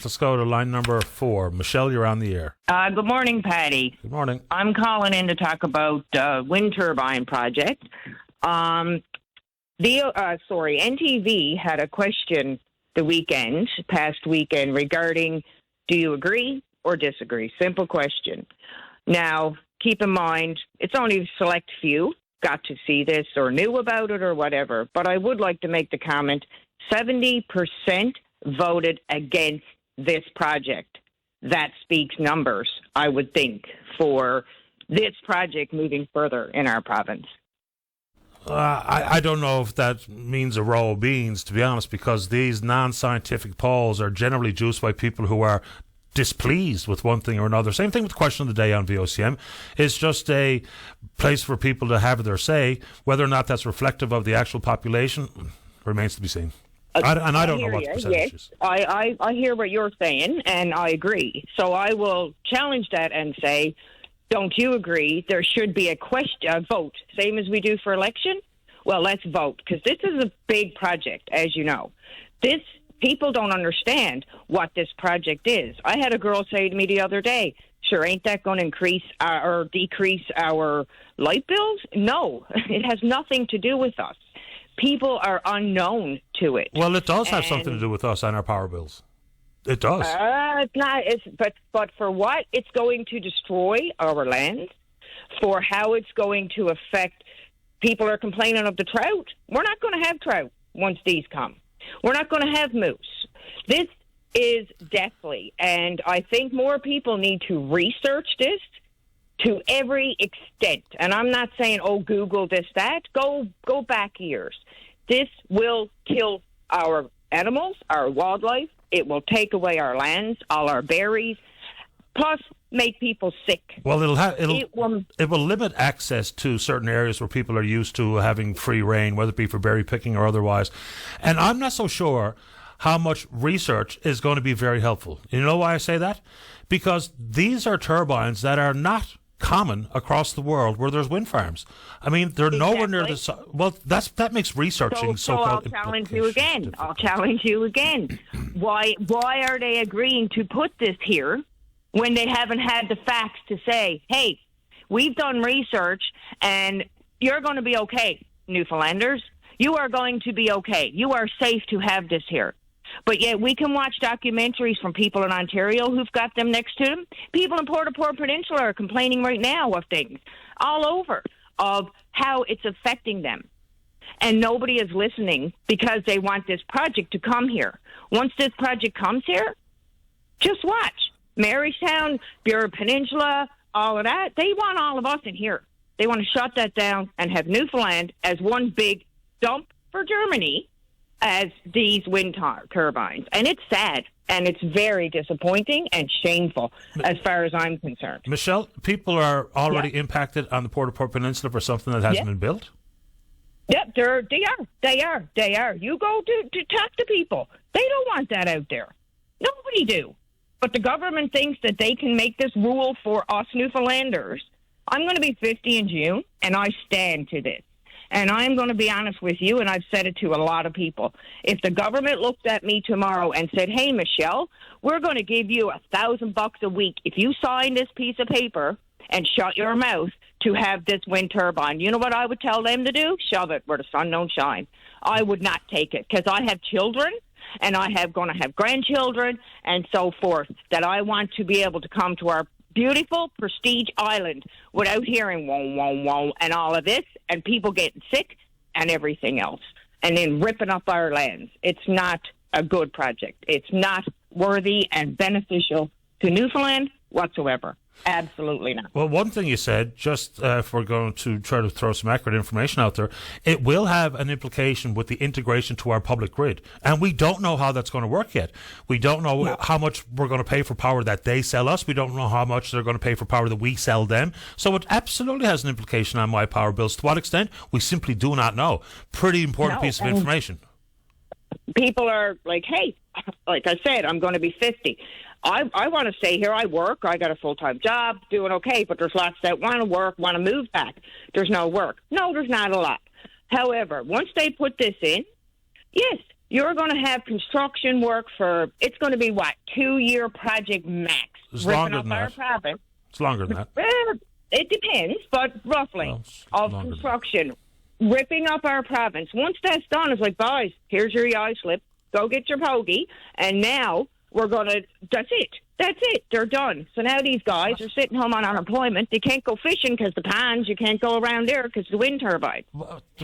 Let's go to line number 4. Michelle, you're on the air. Good morning, Patty. Good morning. I'm calling in to talk about wind turbine project. NTV had a question past weekend, regarding, do you agree or disagree? Simple question. Now, keep in mind, it's only a select few got to see this or knew about it or whatever, but I would like to make the comment, 70% voted against this project. That speaks numbers, I would think, for this project moving further in our province. I don't know if that means a row of beans, to be honest, because these non-scientific polls are generally juiced by people who are displeased with one thing or another. Same thing with the question of the day on VOCM. It's just a place for people to have their say. Whether or not that's reflective of the actual population remains to be seen. I don't know what the percentage is. I hear what you're saying, and I agree. So I will challenge that and say, don't you agree there should be a vote, same as we do for election? Well, let's vote, because this is a big project, as you know. People don't understand what this project is. I had a girl say to me the other day, sure, ain't that going to increase or decrease our light bills? No, it has nothing to do with us. People are unknown to it. Well, it does have something to do with us and our power bills. It does. It's not. But for what it's going to destroy our land, for how it's going to affect. People are complaining of the trout. We're not going to have trout once these come. We're not going to have moose. This is deathly, and I think more people need to research this to every extent. And I'm not saying, oh, Google this, that. Go back years. This will kill our animals, our wildlife. It will take away our lands, all our berries, plus make people sick. Well, it will limit access to certain areas where people are used to having free reign, whether it be for berry picking or otherwise. And I'm not so sure how much research is going to be very helpful. You know why I say that? Because these are turbines that are not common across the world where there's wind farms. I mean, they're nowhere near the... Well, that makes researching so I'll challenge you again. Difficult. I'll challenge you again. Why are they agreeing to put this here when they haven't had the facts to say, hey, we've done research and you're going to be okay, Newfoundlanders. You are going to be okay. You are safe to have this here. But yet we can watch documentaries from people in Ontario who've got them next to them. People in Port-au-Port Peninsula are complaining right now of things all over, of how it's affecting them. And nobody is listening because they want this project to come here. Once this project comes here, just watch. Marystown, Bureau Peninsula, all of that, they want all of us in here. They want to shut that down and have Newfoundland as one big dump for Germany as these wind turbines. And it's sad, and it's very disappointing and shameful as far as I'm concerned. Michelle, people are already impacted on the Port-au-Port Peninsula for something that hasn't been built? Yep, they are. You go to talk to people. They don't want that out there. Nobody do. But the government thinks that they can make this rule for us Newfoundlanders. I'm going to be 50 in June, and I stand to this. And I'm going to be honest with you, and I've said it to a lot of people. If the government looked at me tomorrow and said, hey, Michelle, we're going to give you $1,000 a week if you sign this piece of paper and shut your mouth to have this wind turbine, you know what I would tell them to do? Shove it where the sun don't shine. I would not take it because I have children, and I have going to have grandchildren and so forth, that I want to be able to come to our beautiful prestige island without hearing whoa, whoa, whoa and all of this and people getting sick and everything else and then ripping up our lands. It's not a good project. It's not worthy and beneficial to Newfoundland whatsoever. Absolutely not. Well, one thing you said, just if we're going to try to throw some accurate information out there, it will have an implication with the integration to our public grid. And we don't know how that's going to work yet. We don't know how much we're going to pay for power that they sell us. We don't know how much they're going to pay for power that we sell them. So it absolutely has an implication on my power bills. To what extent? We simply do not know. Pretty important piece of information. People are like, hey, like I said, I'm going to be 50. I want to stay here. I work. I got a full-time job, doing okay, but there's lots that want to work, want to move back. There's no work. No, there's not a lot. However, once they put this in, yes, you're going to have construction work for, it's going to be, 2-year project max. It's longer than that. Province. It's longer than that. It depends, but roughly, of construction. Ripping up our province. Once that's done, it's like, boys, here's your eye slip. Go get your pokey. And now we're going to, that's it. That's it. They're done. So now these guys are sitting home on unemployment. They can't go fishing because the ponds, you can't go around there because the wind turbine.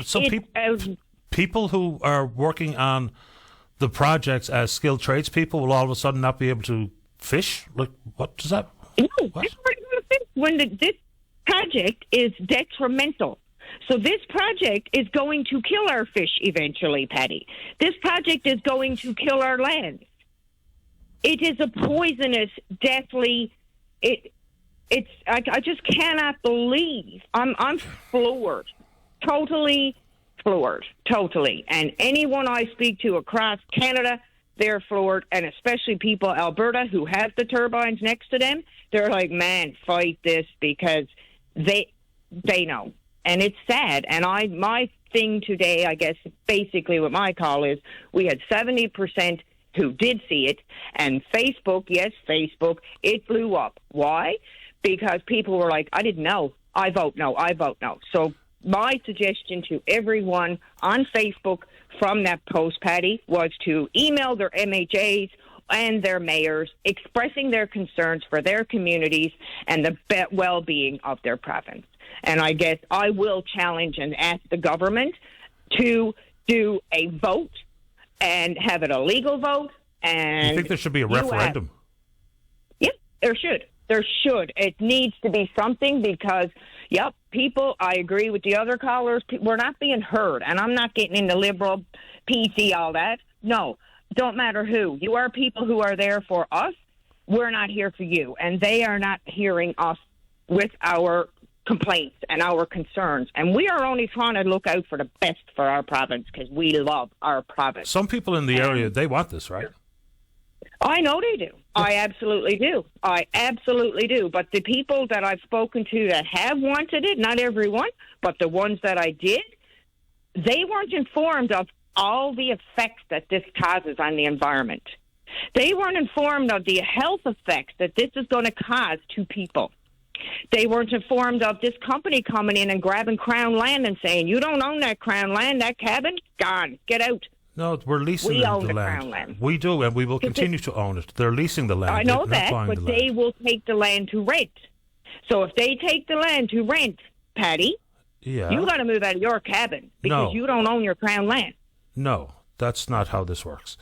So people who are working on the projects as skilled tradespeople will all of a sudden not be able to fish? Like, what does that... No, what? When this project is detrimental. So this project is going to kill our fish eventually, Patty. This project is going to kill our land. It is a poisonous, deathly. I just cannot believe. I'm floored, totally floored, totally. And anyone I speak to across Canada, they're floored, and especially people Alberta who have the turbines next to them. They're like, man, fight this because they know, and it's sad. And my thing today, I guess, basically what my call is, we had 70% who did see it, and Facebook, it blew up. Why? Because people were like, I didn't know. I vote no. So my suggestion to everyone on Facebook from that post, Patty, was to email their MHAs and their mayors expressing their concerns for their communities and the well-being of their province. And I guess I will challenge and ask the government to do a vote and have it a legal vote. And you think there should be a referendum? Yep, there should. There should. It needs to be something because, people, I agree with the other callers, we're not being heard. And I'm not getting into liberal, PC, all that. No, don't matter who. You are people who are there for us. We're not here for you. And they are not hearing us with our complaints and our concerns. And we are only trying to look out for the best for our province because we love our province. Some people in the area, they want this, right? I know they do. I absolutely do. But the people that I've spoken to that have wanted it, not everyone, but the ones that I did, they weren't informed of all the effects that this causes on the environment. They weren't informed of the health effects that this is going to cause to people. They weren't informed of this company coming in and grabbing Crown land and saying, you don't own that Crown land, that cabin, gone, get out. No, we're leasing the land. Crown land. We do, and we will continue to own it. They're leasing the land. I know that, but they will take the land to rent. So if they take the land to rent, Patty, you got to move out of your cabin because you don't own your Crown land. No, that's not how this works.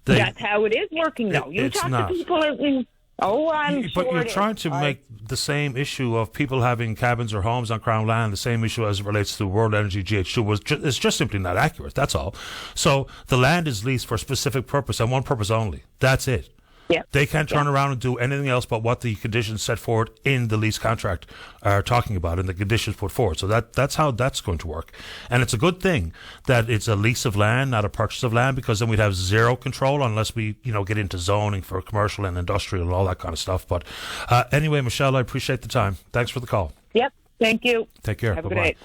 That's how it is working, though. You talk to people. But you're trying to make the same issue of people having cabins or homes on Crown land the same issue as it relates to World Energy GH2. It's just simply not accurate. That's all. So the land is leased for a specific purpose and one purpose only. That's it. Yeah. They can't turn around and do anything else but what the conditions set forward in the lease contract are talking about and the conditions put forward. So that's how that's going to work. And it's a good thing that it's a lease of land, not a purchase of land, because then we'd have zero control unless we, get into zoning for commercial and industrial and all that kind of stuff. But anyway, Michelle, I appreciate the time. Thanks for the call. Yep. Thank you. Take care. Have a good day.